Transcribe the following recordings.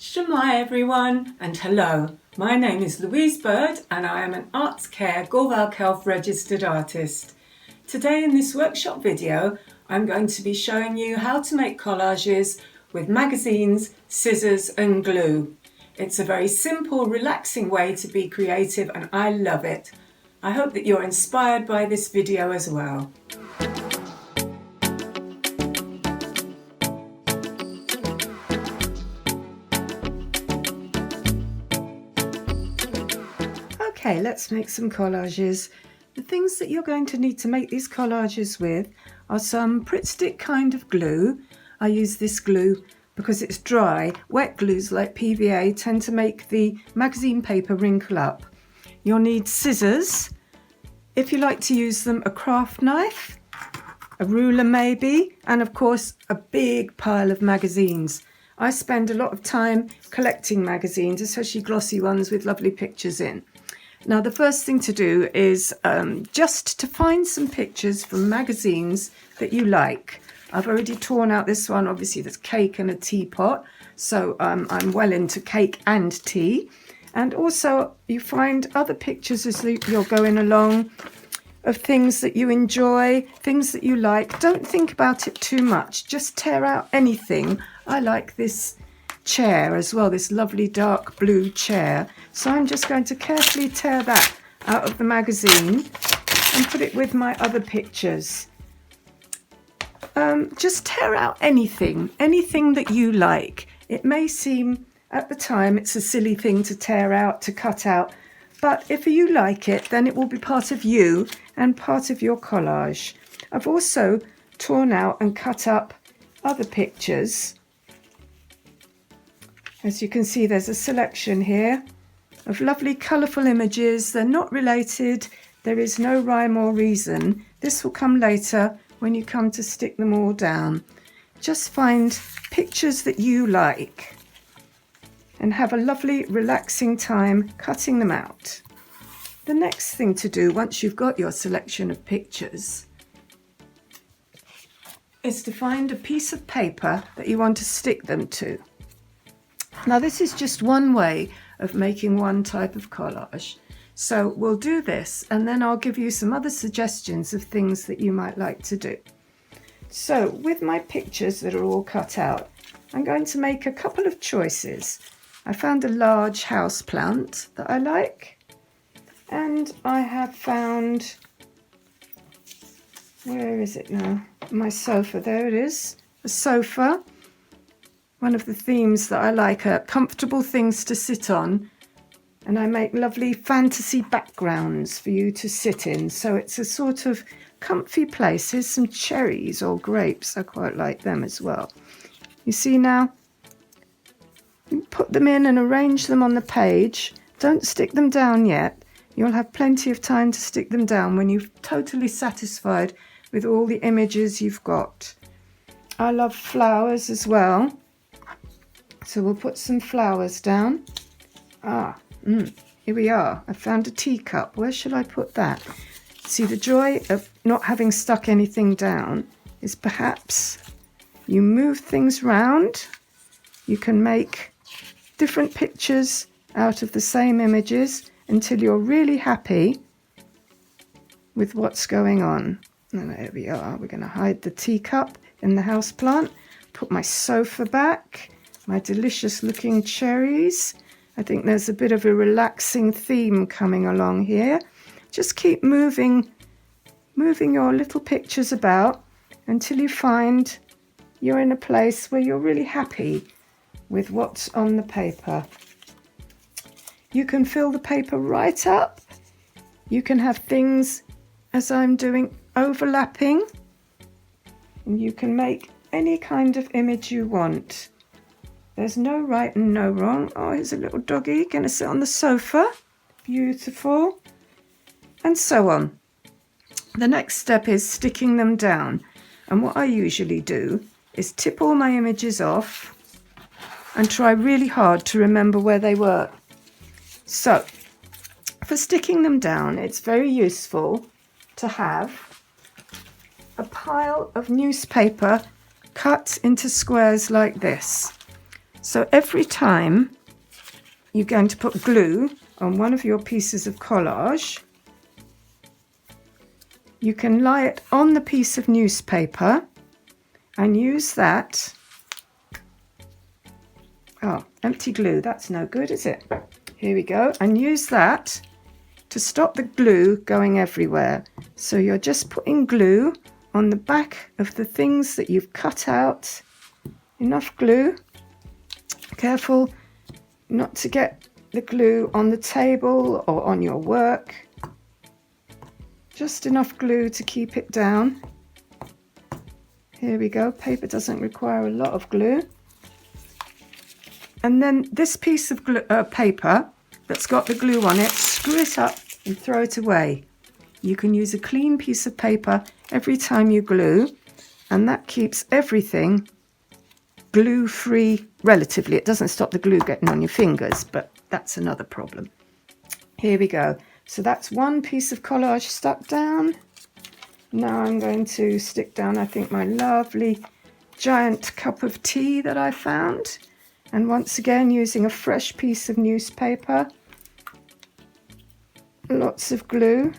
Shemai everyone, and hello. My name is Louise Bird and I am an Arts Care Gofal Celf registered artist. Today in this workshop video I'm going to be showing you how to make collages with magazines, scissors and glue. It's a very simple, relaxing way to be creative and I love it. I hope that you're inspired by this video as well. Okay, let's make some collages. The things that you're going to need to make these collages with are some Pritt stick kind of glue. I use this glue because it's dry. Wet glues like PVA tend to make the magazine paper wrinkle up. You'll need scissors. If you like to use them, a craft knife, a ruler maybe, and of course a big pile of magazines. I spend a lot of time collecting magazines, especially glossy ones with lovely pictures in. Now the first thing to do is just to find some pictures from magazines that you like. I've already torn out this one, obviously there's cake and a teapot, so I'm well into cake and tea. And also you find other pictures as you're going along of things that you enjoy, things that you like. Don't think about it too much, just tear out anything. I like this chair as well, this lovely dark blue chair, so I'm just going to carefully tear that out of the magazine and put it with my other pictures. Just tear out anything that you like. It may seem at the time it's a silly thing to tear out, to cut out, but if you like it, then it will be part of you and part of your collage. I've also torn out and cut up other pictures. As you can see, there's a selection here of lovely colourful images. They're not related. There is no rhyme or reason. This will come later when you come to stick them all down. Just find pictures that you like and have a lovely relaxing time cutting them out. The next thing to do once you've got your selection of pictures is to find a piece of paper that you want to stick them to. Now this is just one way of making one type of collage. So we'll do this and then I'll give you some other suggestions of things that you might like to do. So with my pictures that are all cut out, I'm going to make a couple of choices. I found a large house plant that I like, and I have found, where is it now? My sofa, there it is, a sofa. One of the themes that I like are comfortable things to sit on, and I make lovely fantasy backgrounds for you to sit in, so it's a sort of comfy place. Here's some cherries or grapes, I quite like them as well. You see now, you put them in and arrange them on the page. Don't stick them down yet. You'll have plenty of time to stick them down when you're totally satisfied with all the images you've got. I love flowers as well. So we'll put some flowers down. Here we are. I found a teacup. Where should I put that? See, the joy of not having stuck anything down is perhaps you move things round. You can make different pictures out of the same images until you're really happy with what's going on. And there we are. We're going to hide the teacup in the houseplant. Put my sofa back. My delicious looking cherries. I think there's a bit of a relaxing theme coming along here. Just keep moving your little pictures about until you find you're in a place where you're really happy with what's on the paper. You can fill the paper right up. You can have things, as I'm doing, overlapping. And you can make any kind of image you want. There's no right and no wrong. Oh, here's a little doggy going to sit on the sofa. Beautiful. And so on. The next step is sticking them down. And what I usually do is tip all my images off and try really hard to remember where they were. So, for sticking them down, it's very useful to have a pile of newspaper cut into squares like this. So every time you're going to put glue on one of your pieces of collage, you can lie it on the piece of newspaper and use that. Oh, empty glue, that's no good, is it? Here we go, and use that to stop the glue going everywhere. So you're just putting glue on the back of the things that you've cut out. Enough glue. Careful not to get the glue on the table or on your work. Just enough glue to keep it down. Here we go, paper doesn't require a lot of glue. And then this piece of paper that's got the glue on it, screw it up and throw it away. You can use a clean piece of paper every time you glue, and that keeps everything glue free relatively. It doesn't stop the glue getting on your fingers, but that's another problem. Here we go. So that's one piece of collage stuck down. Now I'm going to stick down, I think, my lovely giant cup of tea that I found. And once again, using a fresh piece of newspaper, lots of glue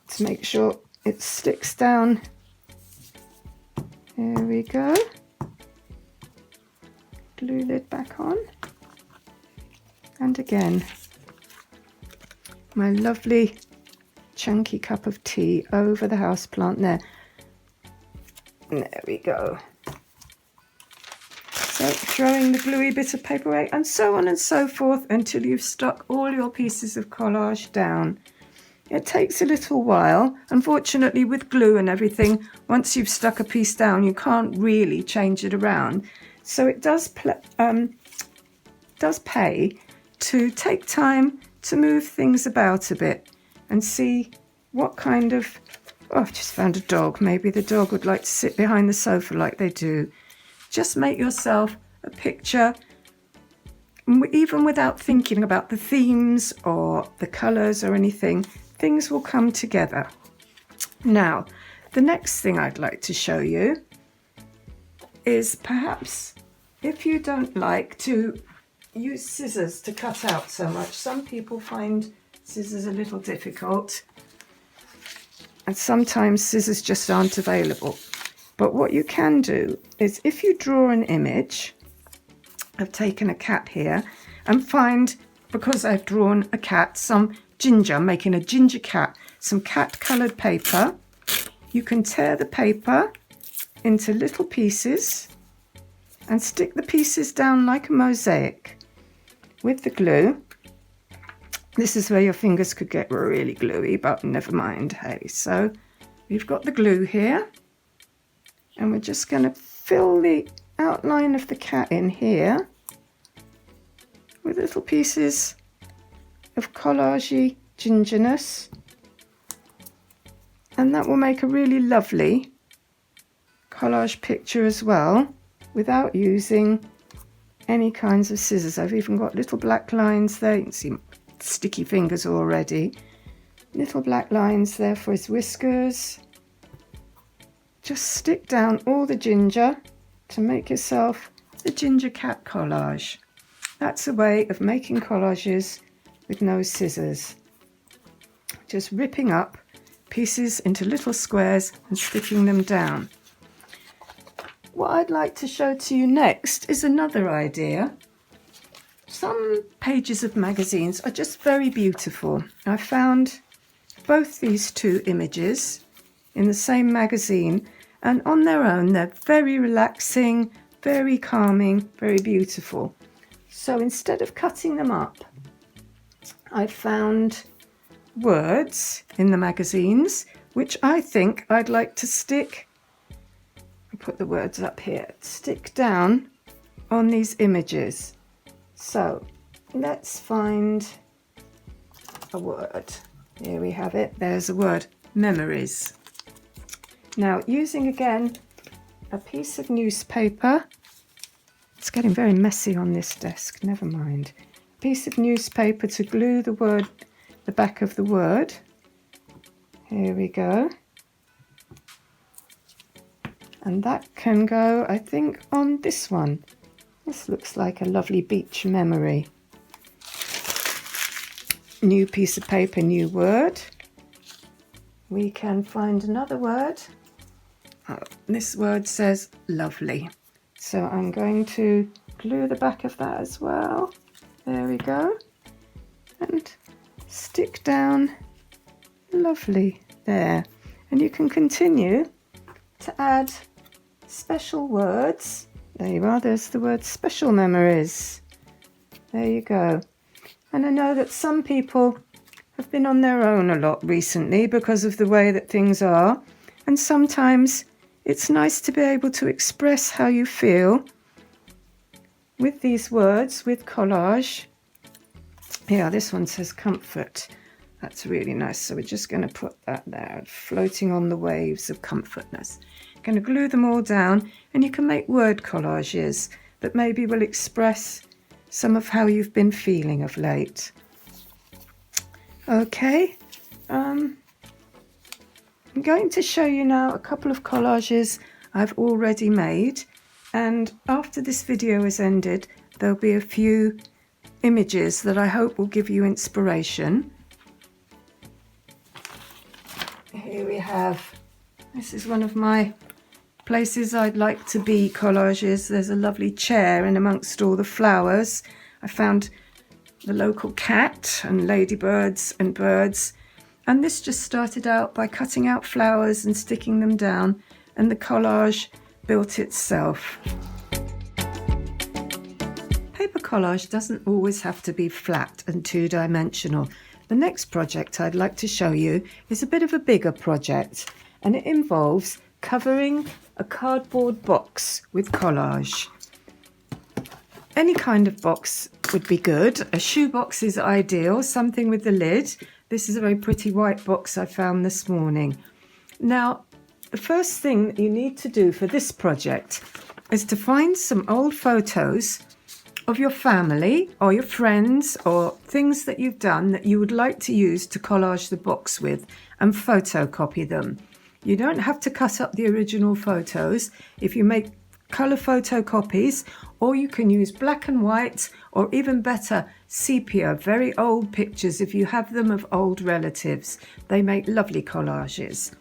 to make sure it sticks down. There we go. Glue lid back on. And again, my lovely chunky cup of tea over the houseplant there. There we go. So throwing the gluey bit of paper away, and so on and so forth until you've stuck all your pieces of collage down. It takes a little while. Unfortunately, with glue and everything, once you've stuck a piece down, you can't really change it around. So it does pay to take time to move things about a bit and see what kind of... Oh, I've just found a dog. Maybe the dog would like to sit behind the sofa like they do. Just make yourself a picture, even without thinking about the themes or the colours or anything. Things will come together. Now, the next thing I'd like to show you is perhaps if you don't like to use scissors to cut out so much. Some people find scissors a little difficult, and sometimes scissors just aren't available. But what you can do is, if you draw an image, I've taken a cat here, and find, because I've drawn a cat, some ginger, making a ginger cat, some cat coloured paper. You can tear the paper into little pieces and stick the pieces down like a mosaic with the glue. This is where your fingers could get really gluey, but never mind. Hey, so we've got the glue here. And we're just going to fill the outline of the cat in here with little pieces of collagey gingerness. And that will make a really lovely collage picture as well, without using any kinds of scissors. I've even got little black lines there. You can see sticky fingers already. Little black lines there for his whiskers. Just stick down all the ginger to make yourself the ginger cat collage. That's a way of making collages with no scissors. Just ripping up pieces into little squares and sticking them down. What I'd like to show to you next is another idea. Some pages of magazines are just very beautiful. I found both these two images in the same magazine, and on their own they're very relaxing, very calming, very beautiful. So instead of cutting them up, I found words in the magazines which I think I'd like to stick. I'll put the words up here, stick down on these images. So let's find a word. Here we have it. There's a word, memories. Now, using again a piece of newspaper, it's getting very messy on this desk, never mind. A piece of newspaper to glue the word, the back of the word. Here we go. And that can go, I think, on this one. This looks like a lovely beach memory. New piece of paper, new word. We can find another word. Oh, this word says lovely. So I'm going to glue the back of that as well. There we go. And stick down lovely there. And you can continue to add special words. There you are, there's the word special memories. There you go. And I know that some people have been on their own a lot recently because of the way that things are. And sometimes it's nice to be able to express how you feel with these words, with collage. Yeah, this one says comfort. That's really nice. So we're just going to put that there, floating on the waves of comfortness. Going to glue them all down, and you can make word collages that maybe will express some of how you've been feeling of late. Okay, I'm going to show you now a couple of collages I've already made, and after this video is ended there'll be a few images that I hope will give you inspiration. Here we have, this is one of my places I'd like to be collages. There's a lovely chair in amongst all the flowers. I found the local cat and ladybirds and birds, and this just started out by cutting out flowers and sticking them down, and the collage built itself. Paper collage doesn't always have to be flat and two-dimensional. The next project I'd like to show you is a bit of a bigger project, and it involves covering a cardboard box with collage. Any kind of box would be good. A shoe box is ideal, something with the lid. This is a very pretty white box I found this morning. Now, the first thing that you need to do for this project is to find some old photos of your family or your friends or things that you've done that you would like to use to collage the box with, and photocopy them. You don't have to cut up the original photos if you make colour photocopies, or you can use black and white, or even better, sepia, very old pictures if you have them of old relatives. They make lovely collages.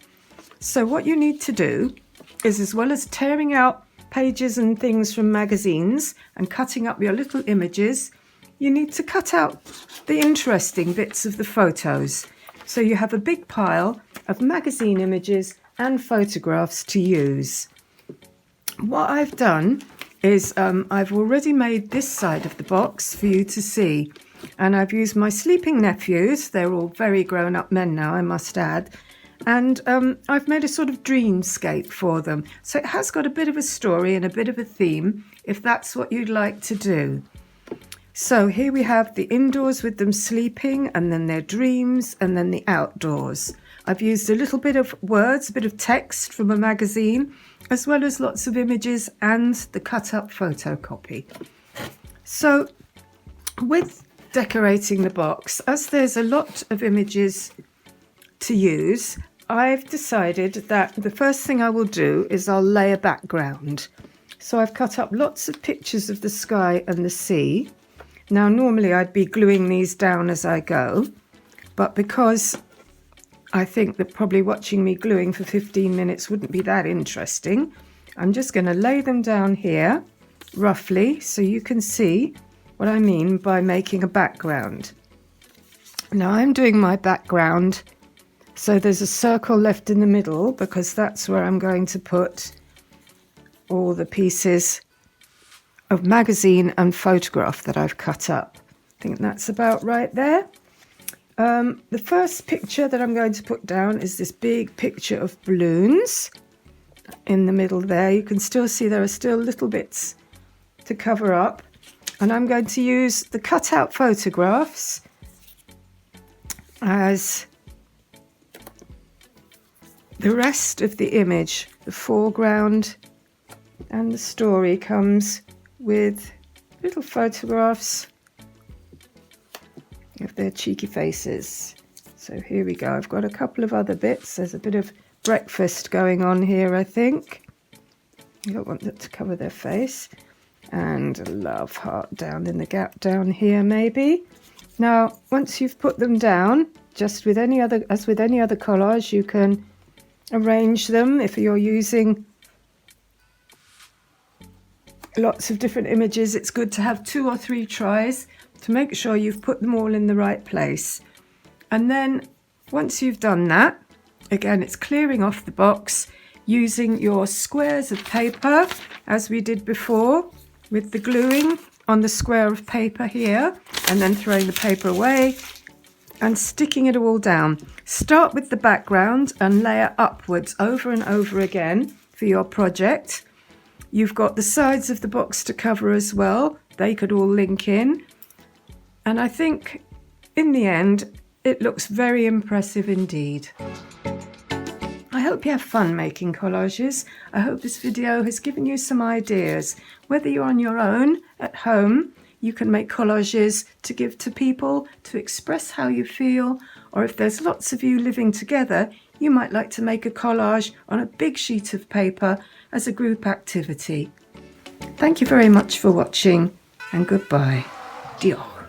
So what you need to do is, as well as tearing out pages and things from magazines and cutting up your little images, you need to cut out the interesting bits of the photos. So you have a big pile of magazine images and photographs to use. What I've done is I've already made this side of the box for you to see, and I've used my sleeping nephews. They're all very grown-up men now, I must add, and I've made a sort of dreamscape for them. So it has got a bit of a story and a bit of a theme, if that's what you'd like to do. So here we have the indoors with them sleeping, and then their dreams, and then the outdoors. I've used a little bit of words, a bit of text from a magazine, as well as lots of images and the cut-up photocopy. So with decorating the box, as there's a lot of images to use, I've decided that the first thing I will do is I'll lay a background. So I've cut up lots of pictures of the sky and the sea. Now normally I'd be gluing these down as I go, but because I think that probably watching me gluing for 15 minutes wouldn't be that interesting, I'm just going to lay them down here roughly so you can see what I mean by making a background. Now I'm doing my background so there's a circle left in the middle, because that's where I'm going to put all the pieces of magazine and photograph that I've cut up. I think that's about right there. The first picture that I'm going to put down is this big picture of balloons in the middle there. You can still see there are still little bits to cover up, and I'm going to use the cutout photographs as the rest of the image. The foreground and the story comes with little photographs of their cheeky faces. So here we go. I've got a couple of other bits. There's a bit of breakfast going on here, I think. You don't want that to cover their face. And a love heart down in the gap down here maybe. Now, once you've put them down, just with any other, as with any other collage, you can arrange them if you're using lots of different images. It's good to have 2 or 3 tries to make sure you've put them all in the right place. And then once you've done that, again, it's clearing off the box using your squares of paper as we did before, with the gluing on the square of paper here and then throwing the paper away and sticking it all down. Start with the background and layer upwards over and over again for your project. You've got the sides of the box to cover as well. They could all link in. And I think in the end, it looks very impressive indeed. I hope you have fun making collages. I hope this video has given you some ideas. Whether you're on your own at home, you can make collages to give to people, to express how you feel, or if there's lots of you living together, you might like to make a collage on a big sheet of paper as a group activity. Thank you very much for watching, and goodbye. Dio.